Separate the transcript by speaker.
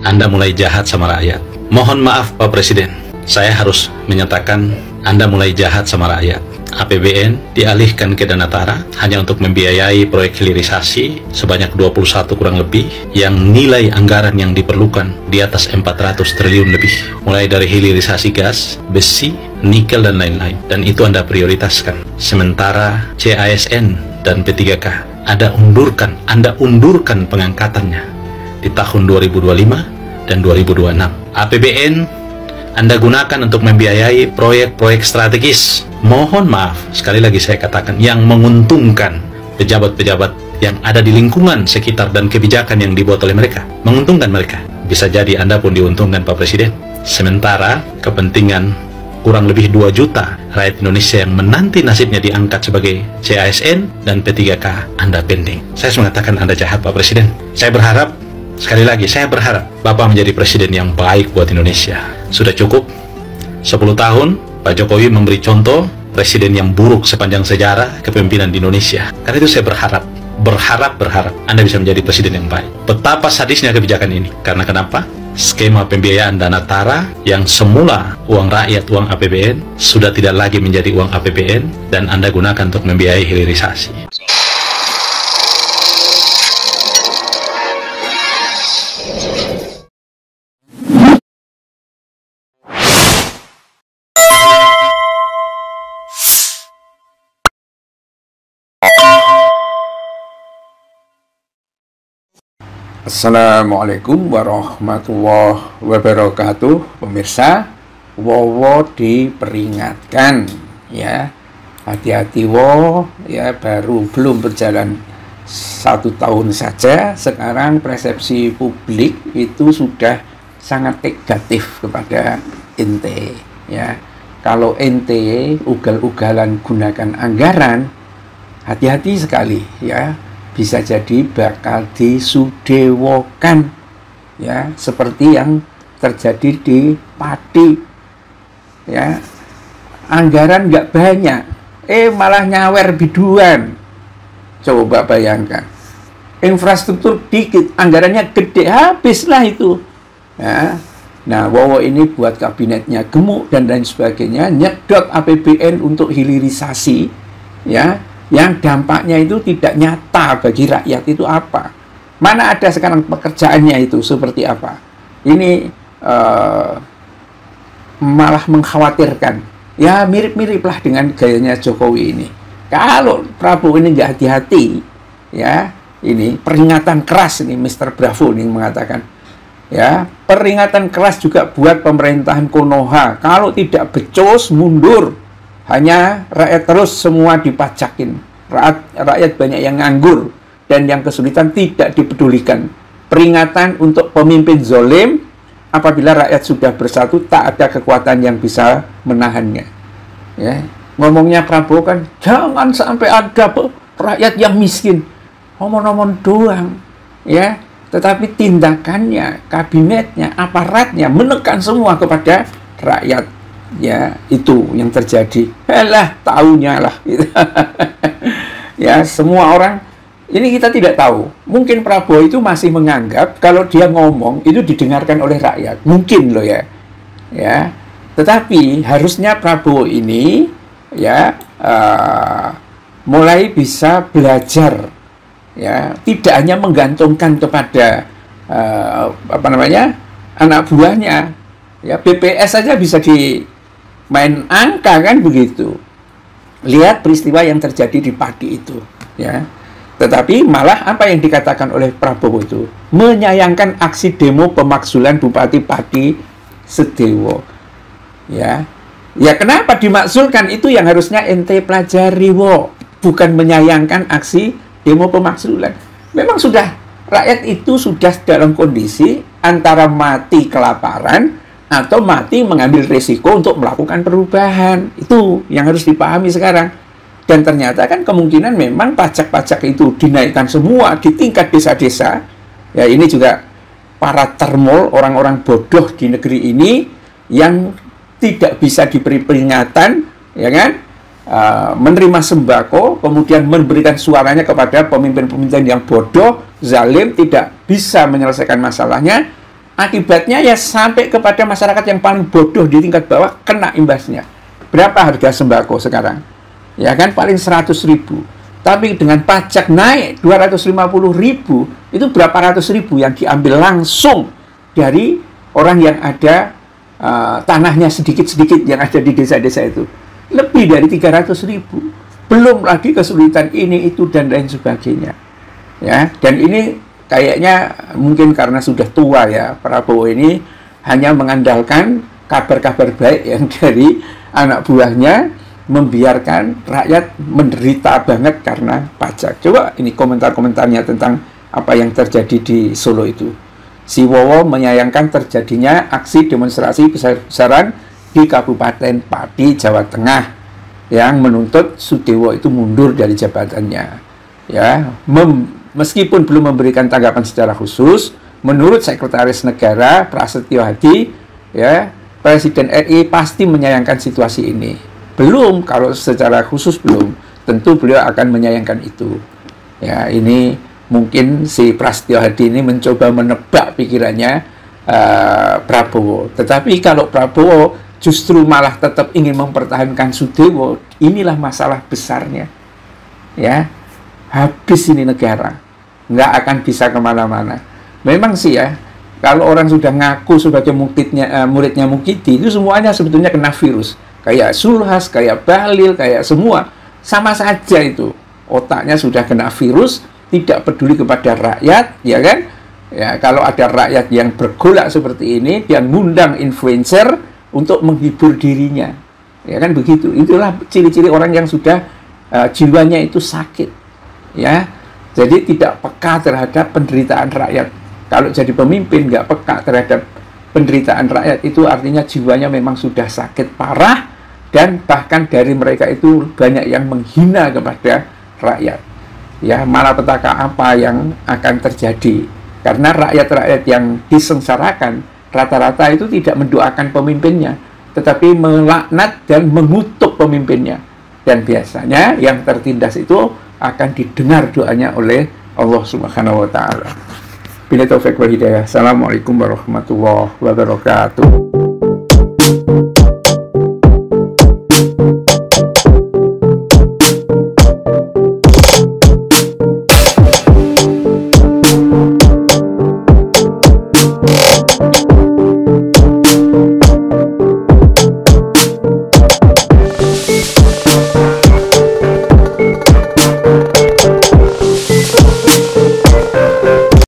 Speaker 1: Anda mulai jahat sama rakyat. Mohon maaf Pak Presiden, saya harus menyatakan Anda mulai jahat sama rakyat. APBN dialihkan ke Dana Tara hanya untuk membiayai proyek hilirisasi sebanyak 21 kurang lebih, yang nilai anggaran yang diperlukan di atas 400 triliun lebih, mulai dari hilirisasi gas, besi, nikel dan lain-lain, dan itu Anda prioritaskan. Sementara CASN dan P3K Anda undurkan pengangkatannya di tahun 2025 dan 2026. APBN Anda gunakan untuk membiayai proyek-proyek strategis. Mohon maaf, sekali lagi saya katakan, yang menguntungkan pejabat-pejabat yang ada di lingkungan sekitar dan kebijakan yang dibuat oleh mereka. Menguntungkan mereka. Bisa jadi Anda pun diuntungkan Pak Presiden. Sementara kepentingan kurang lebih 2 juta rakyat Indonesia yang menanti nasibnya diangkat sebagai CASN dan P3K, Anda pending. Saya mengatakan Anda jahat Pak Presiden. Saya berharap, sekali lagi, saya berharap Bapak menjadi presiden yang baik buat Indonesia. Sudah cukup 10 tahun Pak Jokowi memberi contoh presiden yang buruk sepanjang sejarah kepemimpinan di Indonesia. Karena itu saya berharap Anda bisa menjadi presiden yang baik. Betapa sadisnya kebijakan ini. Karena kenapa? Skema pembiayaan Dana Tara yang semula uang rakyat, uang APBN, sudah tidak lagi menjadi uang APBN dan Anda gunakan untuk membiayai hilirisasi.
Speaker 2: Assalamualaikum warahmatullahi wabarakatuh. Pemirsa, wowo diperingatkan ya, hati-hati wo ya, belum berjalan 1 tahun saja, sekarang persepsi publik itu sudah sangat negatif kepada ente ya. Kalau ente ugal-ugalan gunakan anggaran, hati-hati sekali ya, bisa jadi bakal disudewokan ya, seperti yang terjadi di Pati ya. Anggaran nggak banyak, malah nyawer biduan. Coba bayangkan, infrastruktur dikit, anggarannya gede, habislah itu ya. Nah, wowo ini buat kabinetnya gemuk dan lain sebagainya, nyedot APBN untuk hilirisasi ya, yang dampaknya itu tidak nyata bagi rakyat. Itu apa? Mana ada sekarang pekerjaannya itu seperti apa? Ini malah mengkhawatirkan. Ya mirip-mirip lah dengan gayanya Jokowi ini. Kalau Prabowo ini nggak hati-hati, ya ini peringatan keras ini, Mr. Bravo ini mengatakan. Ya, peringatan keras juga buat pemerintahan Konoha. Kalau tidak becus, mundur. Hanya rakyat terus semua dipajakin. Rakyat banyak yang nganggur dan yang kesulitan tidak dipedulikan. Peringatan untuk pemimpin zolim, apabila rakyat sudah bersatu, tak ada kekuatan yang bisa menahannya. Ya, ngomongnya Prabowo kan, jangan sampai ada rakyat yang miskin. Ngomong-ngomong doang, ya. Tetapi tindakannya, kabinetnya, aparatnya menekan semua kepada rakyat. Ya, itu yang terjadi. Alah, taunya lah. Ya, semua orang, ini kita tidak tahu. Mungkin Prabowo itu masih menganggap kalau dia ngomong itu didengarkan oleh rakyat. Mungkin loh ya. Ya. Tetapi harusnya Prabowo ini ya mulai bisa belajar. Ya, tidak hanya menggantungkan kepada anak buahnya. Ya, BPS saja bisa main angka kan begitu. Lihat peristiwa yang terjadi di Pati itu ya. Tetapi malah apa yang dikatakan oleh Prabowo itu menyayangkan aksi demo pemakzulan Bupati Pati Sedewo ya. Ya kenapa dimakzulkan, itu yang harusnya ente pelajari wo, bukan menyayangkan aksi demo pemakzulan. Memang sudah, rakyat itu sudah dalam kondisi antara mati kelaparan atau mati mengambil risiko untuk melakukan perubahan. Itu yang harus dipahami sekarang. Dan ternyata kan kemungkinan memang pajak-pajak itu dinaikkan semua di tingkat desa-desa. Ya ini juga para termol, orang-orang bodoh di negeri ini yang tidak bisa diberi peringatan, ya kan? Menerima sembako, kemudian memberikan suaranya kepada pemimpin-pemimpin yang bodoh, zalim, tidak bisa menyelesaikan masalahnya. Akibatnya ya sampai kepada masyarakat yang paling bodoh di tingkat bawah kena imbasnya. Berapa harga sembako sekarang? Ya kan paling 100.000. Tapi dengan pajak naik 250.000, itu berapa ratus ribu yang diambil langsung dari orang yang ada tanahnya sedikit-sedikit yang ada di desa-desa itu. Lebih dari 300.000. Belum lagi kesulitan ini, itu, dan lain sebagainya. Ya, dan ini kayaknya mungkin karena sudah tua ya, Prabowo ini hanya mengandalkan kabar-kabar baik yang dari anak buahnya, membiarkan rakyat menderita banget karena pajak. Coba ini komentar-komentarnya tentang apa yang terjadi di Solo itu. Si Wowo menyayangkan terjadinya aksi demonstrasi besar-besaran di Kabupaten Pati, Jawa Tengah, yang menuntut Sudewo itu mundur dari jabatannya. Ya, meskipun belum memberikan tanggapan secara khusus, menurut Sekretaris Negara Prasetyo Hadi, ya, Presiden RI pasti menyayangkan situasi ini. Belum, kalau secara khusus belum, tentu beliau akan menyayangkan itu. Ya, ini mungkin si Prasetyo Hadi ini mencoba menebak pikirannya Prabowo. Tetapi kalau Prabowo justru malah tetap ingin mempertahankan Sudewo, inilah masalah besarnya. Ya, habis ini negara, nggak akan bisa kemana-mana. Memang sih ya, kalau orang sudah ngaku sebagai muridnya Mukidi, itu semuanya sebetulnya kena virus. Kayak Zulhas, kayak Bahlil, kayak semua. Sama saja itu. Otaknya sudah kena virus, tidak peduli kepada rakyat, ya kan? Ya, kalau ada rakyat yang bergolak seperti ini, dia ngundang influencer untuk menghibur dirinya. Ya kan begitu. Itulah ciri-ciri orang yang sudah jiwanya itu sakit. Ya. Jadi tidak peka terhadap penderitaan rakyat. Kalau jadi pemimpin nggak peka terhadap penderitaan rakyat, itu artinya jiwanya memang sudah sakit parah, dan bahkan dari mereka itu banyak yang menghina kepada rakyat. Ya, malapetaka apa yang akan terjadi? Karena rakyat-rakyat yang disengsarakan rata-rata itu tidak mendoakan pemimpinnya, tetapi melaknat dan mengutuk pemimpinnya. Dan biasanya yang tertindas itu akan didengar doanya oleh Allah Subhanahu wa Ta'ala. Bila taufik wal hidayah. Assalamualaikum warahmatullahi wabarakatuh.